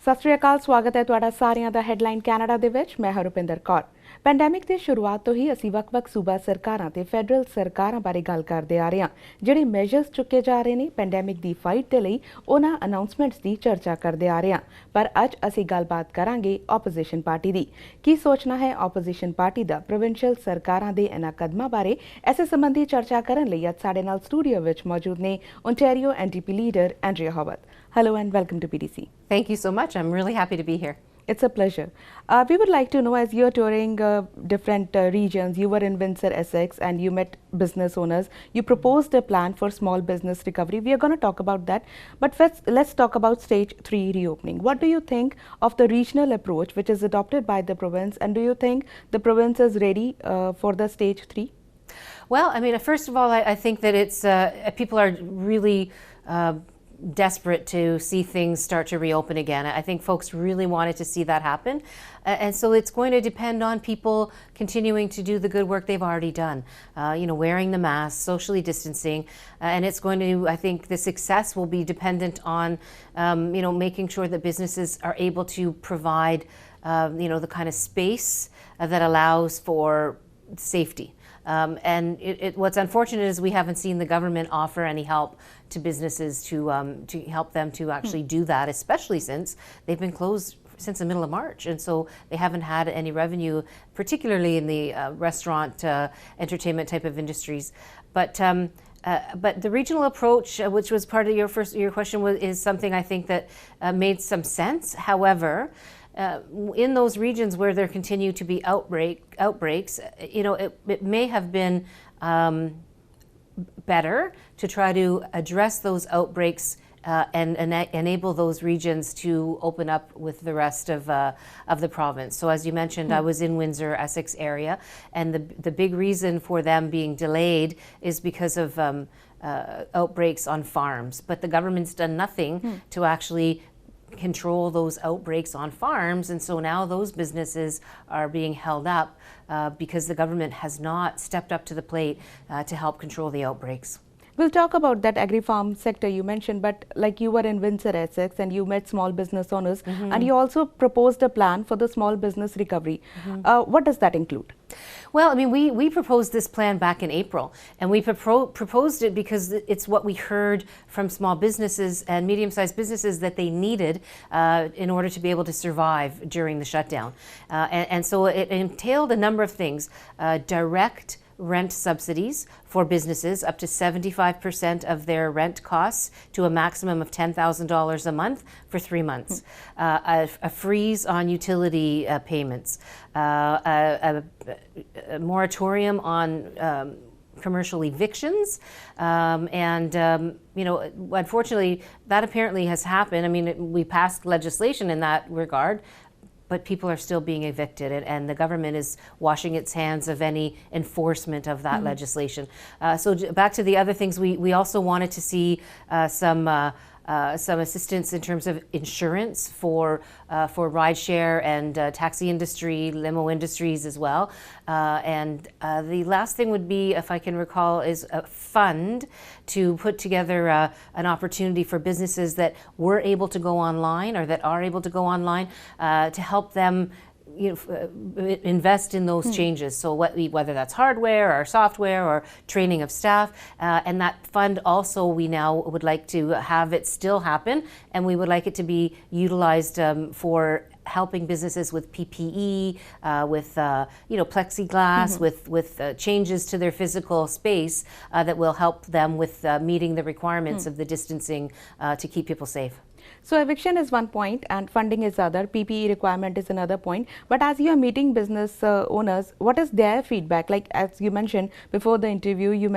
ਸਤਿ ਸ਼੍ਰੀ ਅਕਾਲ ਸਵਾਗਤ ਹੈ ਤੁਹਾਡਾ ਸਾਰਿਆਂ ਦਾ ਹੈਡਲਾਈਨ ਕੈਨੇਡਾ ਦੇ ਵਿੱਚ ਮੈਂ ਹਰੁਪਿੰਦਰ ਕੌਰ। ਪੈਂਡੈਮਿਕ ਦੀ ਸ਼ੁਰੂਆਤ ਤੋਂ ਹੀ ਅਸੀਂ ਵੱਖ-ਵੱਖ ਸੂਬਾ ਸਰਕਾਰਾਂ ਤੇ ਫੈਡਰਲ ਸਰਕਾਰਾਂ ਬਾਰੇ ਗੱਲ ਕਰਦੇ ਆ ਰਹੇ ਹਾਂ। ਜਿਹੜੇ ਮੈਜਰਸ ਚੁੱਕੇ ਜਾ ਰਹੇ ਨੇ ਪੈਂਡੈਮਿਕ ਦੀ ਫਾਈਟ ਦੇ ਲਈ ਉਹਨਾਂ ਅਨਾਉਂਸਮੈਂਟਸ ਦੀ ਚਰਚਾ ਕਰਦੇ ਆ ਰਹੇ ਹਾਂ। ਪਰ ਅੱਜ ਅਸੀਂ ਗੱਲਬਾਤ ਕਰਾਂਗੇ ਆਪੋਜੀਸ਼ਨ ਪਾਰਟੀ ਦੀ। ਕੀ ਸੋਚਣਾ ਹੈ ਆਪੋਜੀਸ਼ਨ ਪਾਰਟੀ ਦਾ ਪ੍ਰੋਵਿੰਸ਼ੀਅਲ ਸਰਕਾਰਾਂ ਦੇ ਇਹਨਾਂ ਕਦਮਾਂ ਬਾਰੇ? ਇਸੇ ਸੰਬੰਧੀ ਚਰਚਾ ਕਰਨ ਲਈ ਅੱਜ ਸਾਡੇ ਨਾਲ ਸਟੂਡੀਓ ਵਿੱਚ ਮੌਜੂਦ ਨੇ Ontario NDP leader Andrea Horwath. Hello and welcome to PDC. Thank you so much. I'm really happy to be here. It's a pleasure. We would like to know, as you're touring different regions, you were in Windsor, Essex, and you met business owners. You proposed a plan for small business recovery. We are going to talk about that. But first, let's talk about Stage 3 reopening. What do you think of the regional approach which is adopted by the province? And do you think the province is ready for the Stage 3? Well, I mean, first of all, I think that it's people are really desperate to see things start to reopen again. I think folks really wanted to see that happen. And so it's going to depend on people continuing to do the good work they've already done. Wearing the mask, socially distancing. And it's going to, I think the success will be dependent on, making sure that businesses are able to provide, the kind of space that allows for safety. And what's unfortunate is we haven't seen the government offer any help to businesses to help them to actually do that, especially since they've been closed since the middle of March. And so they haven't had any revenue, particularly in the restaurant, entertainment type of industries. But the regional approach, which was part of your question, is something I think that made some sense. However, in those regions where there continue to be outbreaks, it may have been better to try to address those outbreaks and enable those regions to open up with the rest of the province. So as you mentioned, I was in Windsor, Essex area, and the big reason for them being delayed is because of outbreaks on farms. But the government's done nothing to actually control those outbreaks on farms, and so now those businesses are being held up because the government has not stepped up to the plate to help control the outbreaks. We'll talk about that agri-farm sector you mentioned, but like you were in Windsor, Essex, and you met small business owners, and you also proposed a plan for the small business recovery. What does that include? Well, I mean, we proposed this plan back in April, and we proposed it because it's what we heard from small businesses and medium-sized businesses that they needed in order to be able to survive during the shutdown. And so it entailed a number of things. Direct rent subsidies for businesses up to 75% of their rent costs to a maximum of $10,000 a month for 3 months. A freeze on utility payments, a moratorium on commercial evictions, and unfortunately that apparently has happened. I mean, we passed legislation in that regard, but people are still being evicted, and the government is washing its hands of any enforcement of that legislation. So back to the other things, we also wanted to see some assistance in terms of insurance for rideshare and taxi industry, limo industries as well. And the last thing would be, if I can recall, is a fund to put together an opportunity for businesses that were able to go online or that are able to go online to help them invest in those changes. So whether that's hardware or software or training of staff, and that fund also we now would like to have it still happen, and we would like it to be utilized for helping businesses with PPE, with plexiglass, with changes to their physical space that will help them with meeting the requirements of the distancing to keep people safe. So eviction is one point and funding is other, PPE requirement is another point. But as you are meeting business owners, what is their feedback? Like as you mentioned before the interview, you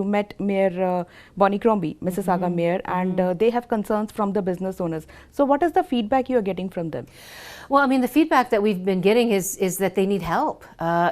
met Mayor Bonnie Crombie, Mississauga Mayor, and they have concerns from the business owners. So what is the feedback you are getting from them? Well, I mean, the feedback that we've been getting is that they need help,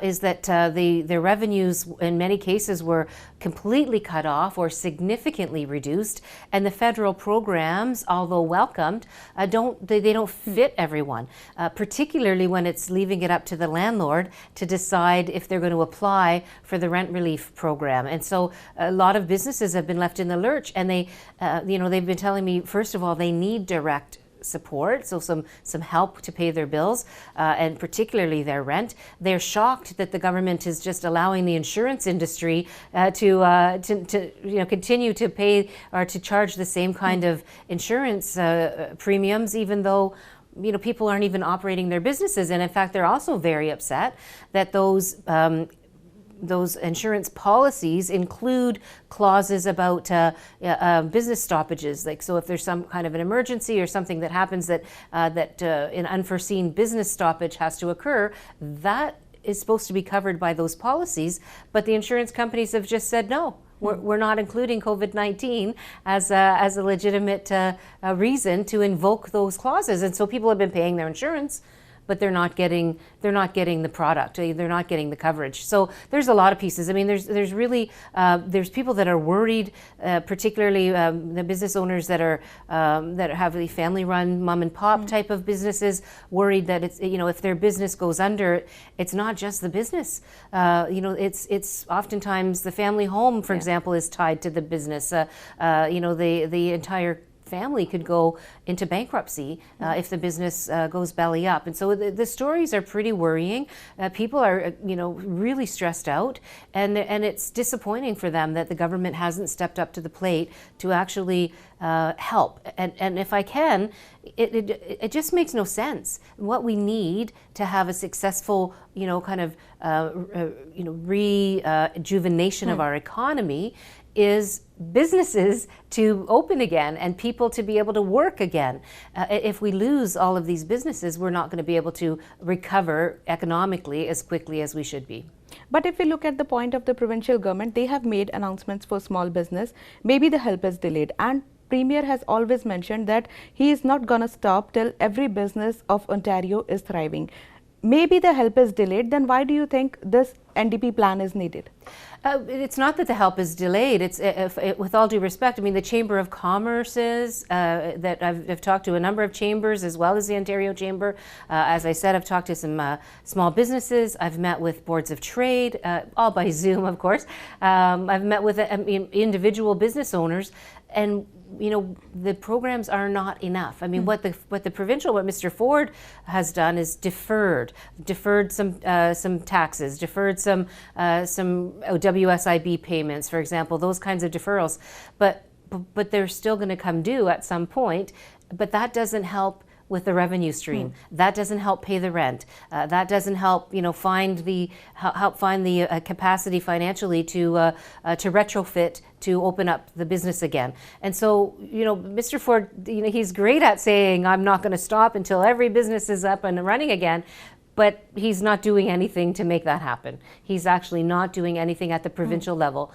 is that their revenues in many cases were completely cut off or significantly reduced, and the federal programs, although welcomed, they don't fit everyone, particularly when it's leaving it up to the landlord to decide if they're going to apply for the rent relief program. And so a lot of businesses have been left in the lurch, and they've been telling me, first of all, they need direct support, so some help to pay their bills, and particularly their rent. They're shocked that the government is just allowing the insurance industry to continue to pay or to charge the same kind of insurance premiums, even though people aren't even operating their businesses. And in fact, they're also very upset that those insurance policies include clauses about business stoppages. Like, so if there's some kind of an emergency or something that happens that an unforeseen business stoppage has to occur, that is supposed to be covered by those policies. But the insurance companies have just said no. We're not including COVID-19 as a legitimate reason to invoke those clauses, and so people have been paying their insurance, but they're not getting the product. They're not getting the coverage. So there's a lot of pieces. I mean, there's really there's people that are worried, particularly the business owners that have the family-run mom and pop type of businesses, worried that it's if their business goes under, it's not just the business. It's oftentimes the family home, for example, is tied to the business. The entire family could go into bankruptcy if the business goes belly up. And so the stories are pretty worrying. People are, really stressed out, and it's disappointing for them that the government hasn't stepped up to the plate to actually help. And if I can, it just makes no sense. What we need to have a successful, rejuvenation of our economy is businesses to open again and people to be able to work again. If we lose all of these businesses, we're not going to be able to recover economically as quickly as we should be. But if we look at the point of the provincial government, they have made announcements for small business. Maybe the help is delayed, and Premier has always mentioned that he is not going to stop till every business of Ontario is thriving. Maybe the help is delayed, then why do you think this NDP plan is needed? It's not that the help is delayed. It's with all due respect. I mean, the Chamber of Commerce is that I've talked to a number of chambers as well as the Ontario Chamber. As I said, I've talked to some small businesses. I've met with boards of trade, all by Zoom, of course. I've met with individual business owners, and the programs are not enough. I mean, what Mr. Ford has done is deferred some taxes, deferred some WSIB payments, for example, those kinds of deferrals. But they're still going to come due at some point. But that doesn't help with the revenue stream. That doesn't help pay the rent. That doesn't help, find the capacity financially to retrofit, to open up the business again. And so, Mr. Ford, he's great at saying, I'm not going to stop until every business is up and running again. But he's not doing anything to make that happen. He's actually not doing anything at the provincial level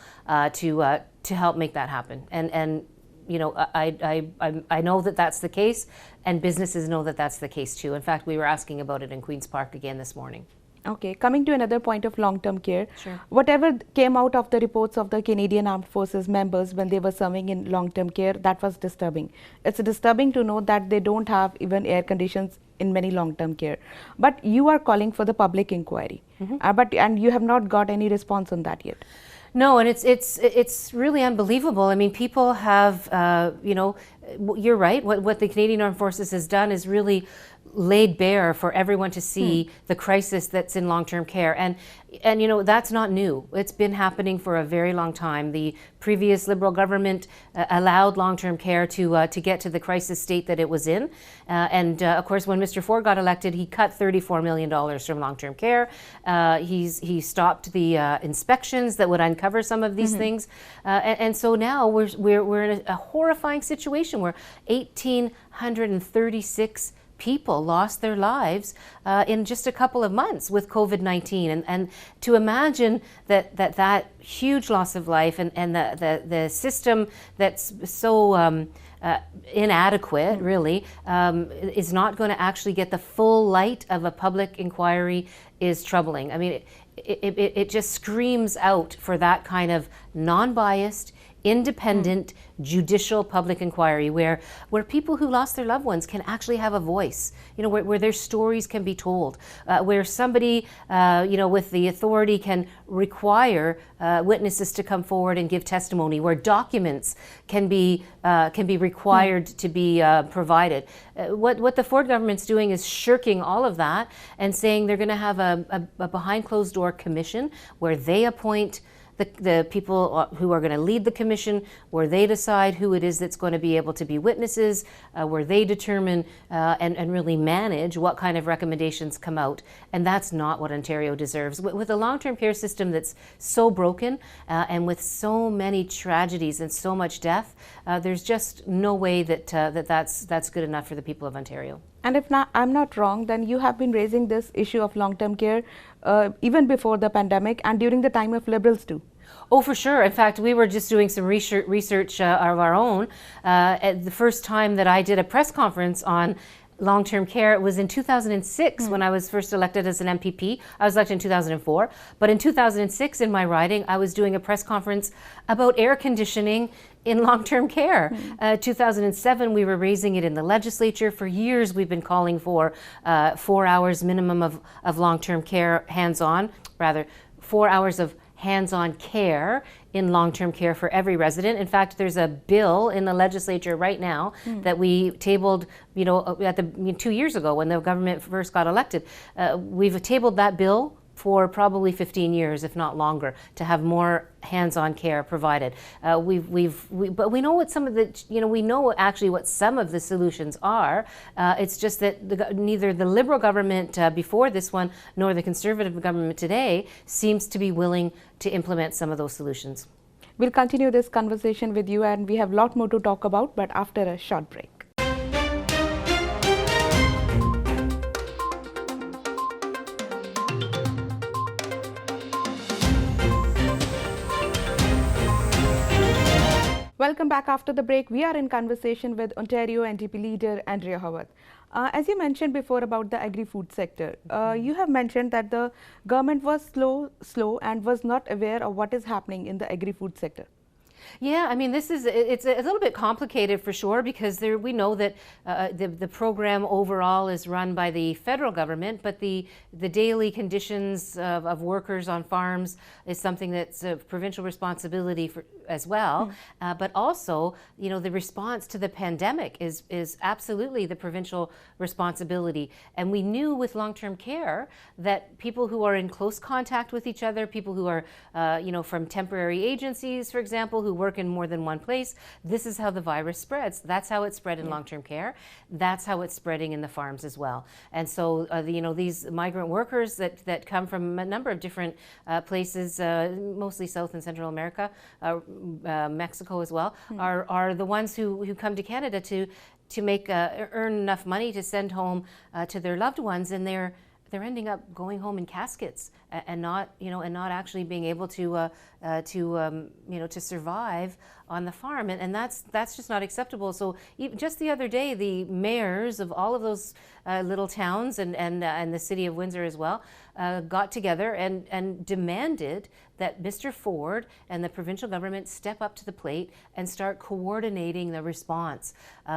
to help make that happen. And I know that that's the case, and businesses know that that's the case too. In fact, we were asking about it in Queen's Park again this morning. Okay, coming to another point of long-term care, Sure. Whatever came out of the reports of the Canadian Armed Forces members when they were serving in long-term care, that was disturbing. It's disturbing to know that they don't have even air conditions in many long-term care. But you are calling for the public inquiry, and you have not got any response on that yet. No, and it's really unbelievable. I mean, people have, you're right. What the Canadian Armed Forces has done is really laid bare for everyone to see the crisis that's in long-term care. And that's not new. It's been happening for a very long time. The previous Liberal government allowed long-term care to get to the crisis state that it was in. Of course, when Mr. Ford got elected, he cut $34 million from long-term care. He stopped the inspections that would uncover some of these things. And so now we're in a horrifying situation where 1,836 people lost their lives in just a couple of months with COVID-19, and to imagine that huge loss of life and the system that's so inadequate, really, is not going to actually get the full light of a public inquiry is troubling. I mean, it just screams out for that kind of non-biased, independent judicial public inquiry where people who lost their loved ones can actually have a voice, where their stories can be told, where somebody, with the authority can require witnesses to come forward and give testimony, where documents can be required to be provided. What the Ford government's doing is shirking all of that and saying they're going to have a behind closed door commission where they appoint the people who are going to lead the commission, where they decide who it is that's going to be able to be witnesses, where they determine and really manage what kind of recommendations come out. And that's not what Ontario deserves. With a long-term care system that's so broken and with so many tragedies and so much death, there's just no way that's good enough for the people of Ontario. And if not, I'm not wrong, then you have been raising this issue of long-term care even before the pandemic and during the time of Liberals too. Oh, for sure. In fact, we were just doing some research of our own. At the first time that I did a press conference on long-term care, it was in 2006 when I was first elected as an MPP. I was elected in 2004. But in 2006, in my riding, I was doing a press conference about air conditioning in long-term care. 2007, we were raising it in the legislature. For years, we've been calling for 4 hours minimum of long-term care, 4 hours of hands-on care in long-term care for every resident. In fact, there's a bill in the legislature right now that we tabled, at 2 years ago when the government first got elected. We've tabled that bill for probably 15 years, if not longer, to have more hands-on care provided. But we know what some of the, we know actually what some of the solutions are. It's just that neither the Liberal government before this one nor the Conservative government today seems to be willing to implement some of those solutions. We'll continue this conversation with you, and we have a lot more to talk about, but after a short break. Welcome back after the break. We are in conversation with Ontario NDP leader Andrea Howarth. As you mentioned before about the agri-food sector, you have mentioned that the government was slow and was not aware of what is happening in the agri-food sector. Yeah, I mean, it's a little bit complicated for sure, because we know that the program overall is run by the federal government, but the daily conditions of workers on farms is something that's a provincial responsibility as well. But also, the response to the pandemic is absolutely the provincial responsibility. And we knew with long-term care that people who are in close contact with each other, people who are, from temporary agencies, for example, who work in more than one place, this is how the virus spreads. That's how it spread in long-term care. That's how it's spreading in the farms as well. And so, these migrant workers that come from a number of different places, mostly South and Central America, Mexico as well, are the ones who come to Canada to make earn enough money to send home to their loved ones, and they're ending up going home in caskets and not actually being able to survive on the farm, and that's just not acceptable. So just the other day, the mayors of all of those little towns and the city of Windsor as well got together and demanded that Mr. Ford and the provincial government step up to the plate and start coordinating the response,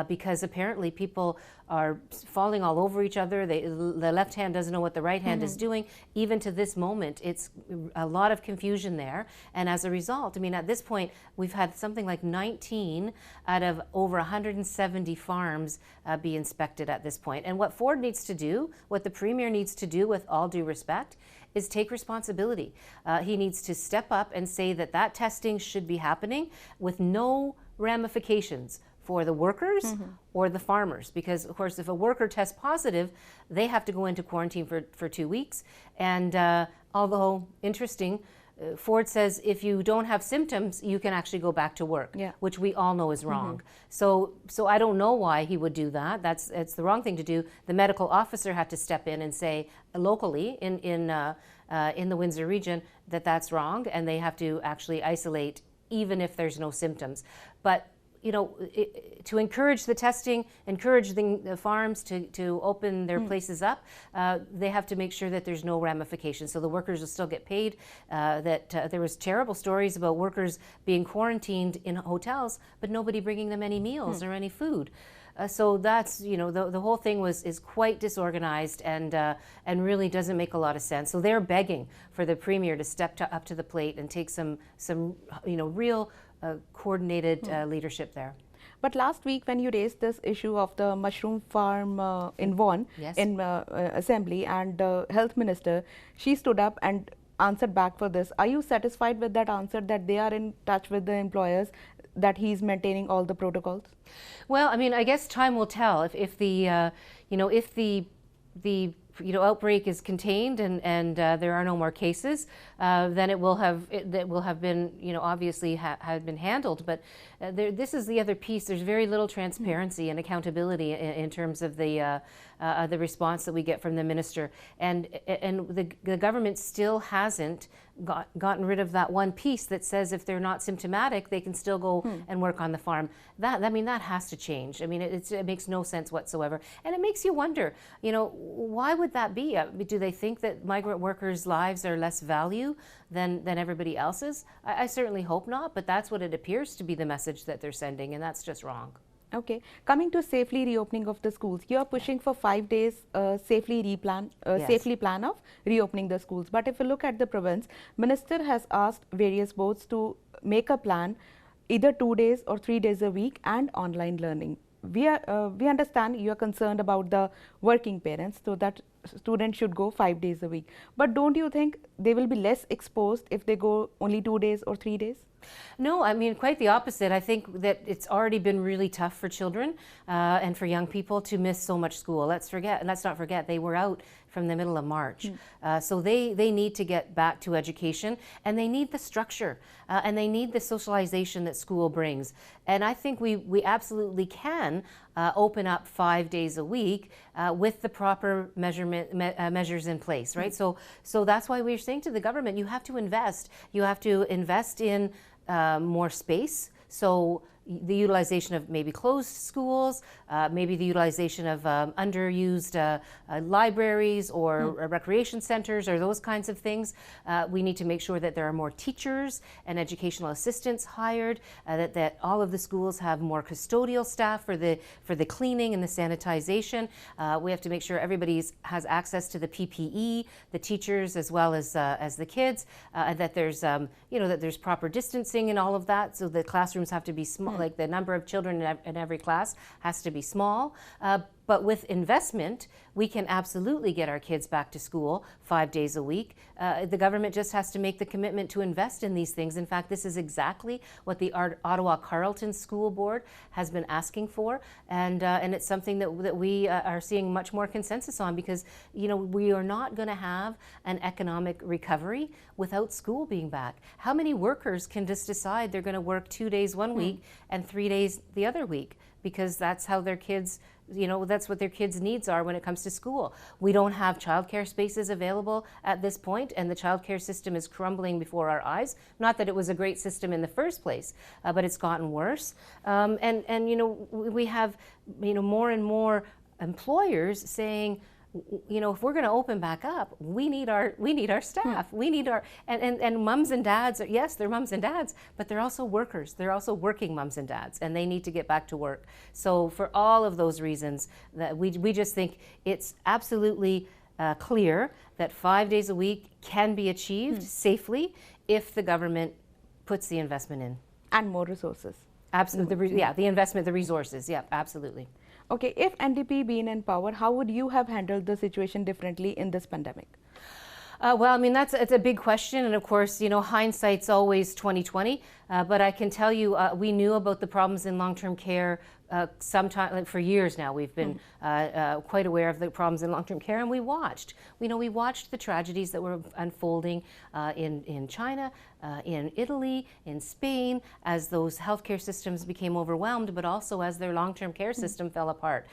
because apparently people are falling all over each other. The left hand doesn't know what the right hand is doing. Even to this moment, it's a lot of confusion there. And as a result, I mean, at this point, we've had something like 19 out of over 170 farms be inspected at this point. And what Ford needs to do, what the Premier needs to do, with all due respect, is take responsibility. He needs to step up and say that testing should be happening with no ramifications for the workers or the farmers, because of course if a worker tests positive, they have to go into quarantine for 2 weeks. And although interesting, Ford says if you don't have symptoms, you can actually go back to work, which we all know is wrong. So I don't know why he would do that. It's the wrong thing to do. The medical officer had to step in and say locally in the Windsor region that's wrong, and they have to actually isolate even if there's no symptoms. But to encourage the testing, encourage the farms to open their places up, they have to make sure that there's no ramifications. So the workers will still get paid. There was terrible stories about workers being quarantined in hotels, but nobody bringing them any meals or any food. So that's, the whole thing is quite disorganized and really doesn't make a lot of sense. So they're begging for the Premier to step up to the plate and take some real coordinated leadership there. But last week, when you raised this issue of the mushroom farm in Vaughan, Yes. in Assembly, and the Health Minister, she stood up and answered back for this. Are you satisfied with that answer, that they are in touch with the employers, that he's maintaining all the protocols? Well, I mean, I guess time will tell. If the outbreak is contained and there are no more cases, then it will have been obviously had been handled. But this is the other piece. There's very little transparency and accountability in terms of the response that we get from the minister, and the government still hasn't gotten rid of that one piece that says if they're not symptomatic, they can still go and work on the farm. That has to change. I mean, it makes no sense whatsoever, and it makes you wonder. Why would that be? Do they think that migrant workers' lives are less value than everybody else's? I certainly hope not, but that's what it appears to be the message that they're sending, and that's just wrong. Okay, coming to safely reopening of the schools, you are pushing for 5 days safely plan of reopening the schools. But if you look at the province, Minister has asked various boards to make a plan, either 2 days or 3 days a week, and online learning. We understand you are concerned about the working parents, so that students should go 5 days a week. But don't you think they will be less exposed if they go only 2 days or 3 days? No, I mean, quite the opposite. I think that it's already been really tough for children and for young people to miss so much school. Let's not forget, they were out from the middle of March. So they need to get back to education, and they need the structure, and they need the socialization that school brings. And I think we absolutely can open up 5 days a week with the proper measures in place, right? So that's why we're saying to the government, you have to invest. You have to invest in more space. So the utilization of maybe closed schools, maybe the utilization of underused libraries or recreation centers or those kinds of things. We need to make sure that there are more teachers and educational assistants hired, that all of the schools have more custodial staff for the cleaning and the sanitization. We have to make sure everybody has access to the PPE, the teachers as well as the kids, that there's that there's proper distancing and all of that, so the classrooms have to be small. Like the number of children in every class has to be small. But with investment, we can absolutely get our kids back to school 5 days a week. The government just has to make the commitment to invest in these things. In fact, this is exactly what the Ottawa Carleton School Board has been asking for, and it's something that we are seeing much more consensus on, because we are not going to have an economic recovery without school being back. How many workers can just decide they're going to work 2 days one week and 3 days the other week? Because that's how their kids, that's what their kids' needs are when it comes to school. We don't have childcare spaces available at this point, and the childcare system is crumbling before our eyes. Not that it was a great system in the first place, but it's gotten worse. We have more and more employers saying, if we're going to open back up, we need our staff. We need our and mums and dads. Yes, they're mums and dads, but they're also workers. They're also working mums and dads, and they need to get back to work. So for all of those reasons, that we just think it's absolutely clear that 5 days a week can be achieved safely if the government puts the investment in. And more resources. Absolutely, the investment, the resources, absolutely. Okay, if NDP been in power, how would you have handled the situation differently in this pandemic? Well, I mean, it's a big question, and of course, hindsight's always 20/20. But I can tell you, we knew about the problems in long-term care sometime for years now. We've been quite aware of the problems in long-term care, and we watched. We watched the tragedies that were unfolding in China, in Italy, in Spain, as those healthcare systems became overwhelmed, but also as their long-term care system fell apart.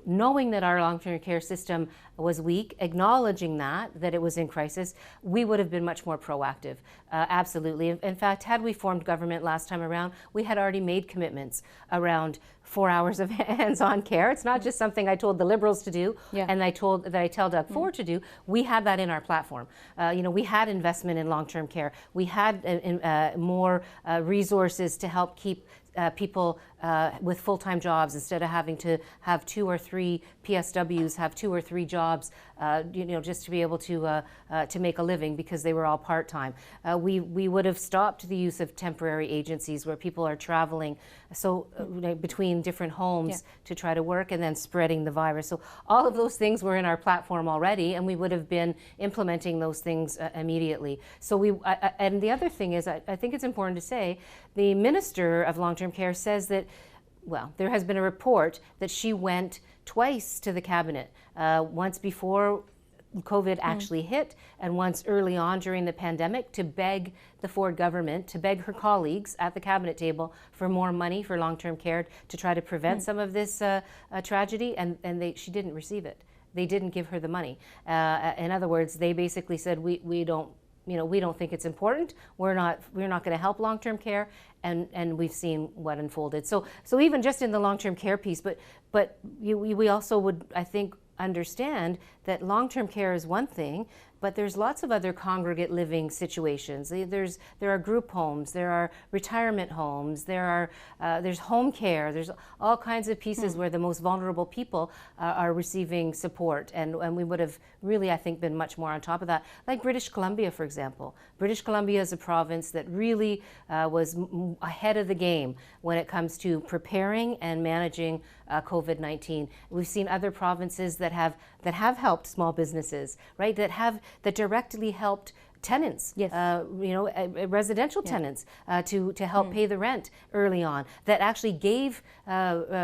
knowing that our long-term care system was weak, acknowledging that it was in crisis, we would have been much more proactive. Absolutely. In fact, had we formed government last time around, we had already made commitments around 4 hours of hands-on care. It's not just something I told the Liberals to do, and I tell Doug Ford to do. We had that in our platform. We had investment in long-term care. We had more resources to help keep people with full-time jobs instead of having to have 2 or 3 PSWs have 2 or 3 jobs, just to be able to make a living because they were all part-time. We would have stopped the use of temporary agencies where people are traveling between different homes to try to work and then spreading the virus. So all of those things were in our platform already, and we would have been implementing those things immediately. So and the other thing is, I think it's important to say, the Minister of Long-Term Care says that, well, there has been a report that she went twice to the cabinet, once before COVID actually hit and once early on during the pandemic, to beg the Ford government, to beg her colleagues at the cabinet table for more money for long-term care to try to prevent some of this tragedy, and she didn't receive it. They didn't give her the money. In other words, they basically said, we don't think it's important. We're not going to help long-term care, and we've seen what unfolded. So even just in the long-term care piece, but we also would, I think, understand that long-term care is one thing, but there's lots of other congregate living situations. There are group homes, there are retirement homes, there's home care, there's all kinds of pieces where the most vulnerable people are receiving support, and we would have really, I think, been much more on top of that. Like British Columbia, for example. British Columbia is a province that really was ahead of the game when it comes to preparing and managing COVID-19. We've seen other provinces that have helped small businesses, right? That directly helped tenants, residential tenants, to help pay the rent early on, that actually gave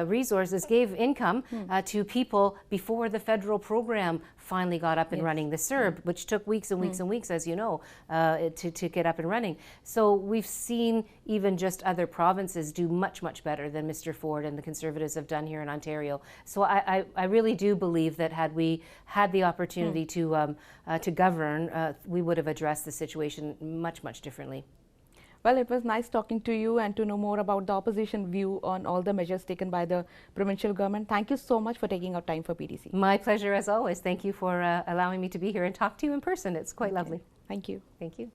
resources, gave income to people before the federal program finally got up and running, the CERB, which took weeks and weeks and weeks, as you know, to get up and running. So we've seen even just other provinces do much, much better than Mr. Ford and the Conservatives have done here in Ontario. So I really do believe that had we had the opportunity to govern, we would have addressed the situation much, much differently. Well, it was nice talking to you and to know more about the opposition view on all the measures taken by the provincial government. Thank you so much for taking out time for PTC. My pleasure, as always. Thank you for allowing me to be here and talk to you in person. It's quite lovely. Thank you. Thank you.